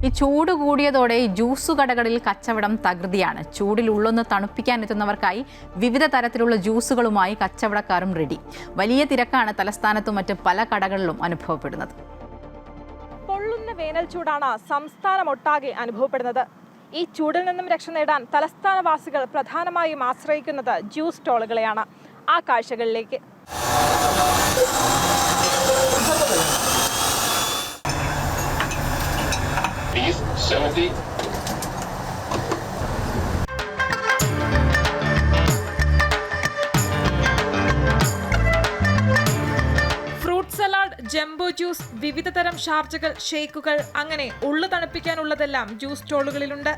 ഈ ചൂട് കൂടിയതോടെ ജ്യൂസ് കടകളിൽ കച്ചവടം തകൃതിയാണ്. ചൂടിൽ ഉള്ളൊന്ന് തണുപ്പിക്കാൻ എത്തുന്നവർക്കായി വിവിധ തരത്തിലുള്ള ജ്യൂസുകളുമായി കച്ചവടക്കാരും റെഡി. വലിയ തിരക്കാണ് തലസ്ഥാനത്തും മറ്റ് പല കടകളിലും അനുഭവപ്പെടുന്നത്. പൊള്ളുന്ന വേനൽ ചൂടാണ് സംസ്ഥാനമൊട്ടാകെ അനുഭവപ്പെടുന്നത്. ഈ ചൂടിൽ നിന്നും രക്ഷ നേടാൻ തലസ്ഥാനവാസികൾ പ്രധാനമായും ആശ്രയിക്കുന്നത് ജ്യൂസ് സ്റ്റോളുകളെയാണ്. ആ കാഴ്ചകളിലേക്ക്. ഫ്രൂട്ട് സലാഡ്, ജംബോ ജ്യൂസ്, വിവിധ തരം ഷാർജകൾ, ഷേക്കുകൾ, അങ്ങനെ ഉള്ളു തണുപ്പിക്കാനുള്ളതെല്ലാം ജ്യൂസ് സ്റ്റോളുകളിലുണ്ട്.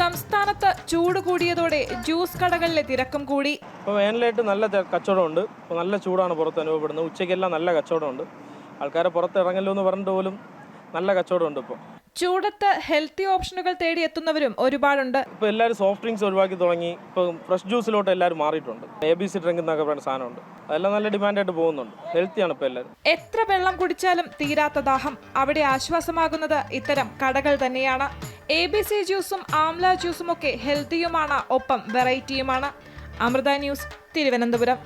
സംസ്ഥാനത്ത് ചൂട് കൂടിയതോടെ ജ്യൂസ് കടകളിലെ തിരക്കും കൂടി. ഇപ്പോൾ വേനലായിട്ട് നല്ല കച്ചവടമുണ്ട്. ഇപ്പോൾ നല്ല ചൂടാണ് പുറത്ത് അനുഭവപ്പെടുന്നത്. ഉച്ചയ്ക്കെല്ലാം നല്ല കച്ചവടമുണ്ട്. ആൾക്കാരെ പുറത്ത് ഇറങ്ങല്ലോ എന്ന് പറഞ്ഞിട്ട് പോലും നല്ല കച്ചവടമുണ്ട്. ഇപ്പോൾ ചൂടത്ത് ഹെൽത്തി ഓപ്ഷനുകൾ തേടി എത്തുന്നവരും ഒരുപാടുണ്ട്. ഇപ്പോൾ എല്ലാവരും സോഫ്റ്റ് ഡ്രിങ്ക്സ് ഒഴിവാക്കി തുടങ്ങി. ഇപ്പോൾ ഫ്രഷ് ജ്യൂസിലോട്ട് എല്ലാവരും മാറിയിട്ടുണ്ട്. ABC ഡ്രിങ്ക് എന്നൊക്കെ പറയുന്ന സാധനമുണ്ട്. അതെല്ലാം നല്ല ഡിമാൻഡായിട്ട് പോകുന്നുണ്ട്. ഹെൽത്തിയാണ് ഇപ്പോൾ എല്ലാവരും. എത്ര വെള്ളം കുടിച്ചാലും തീരാത്ത ദാഹം. അവിടെ ആശ്വാസമാകുന്നത് ഇത്തരം കടകൾ തന്നെയാണ്. ABC ജ്യൂസും ആംല ജ്യൂസും ഒക്കെ ഹെൽത്തിയുമാണ്, ഒപ്പം വെറൈറ്റിയുമാണ്. അമൃത ന്യൂസ്, തിരുവനന്തപുരം.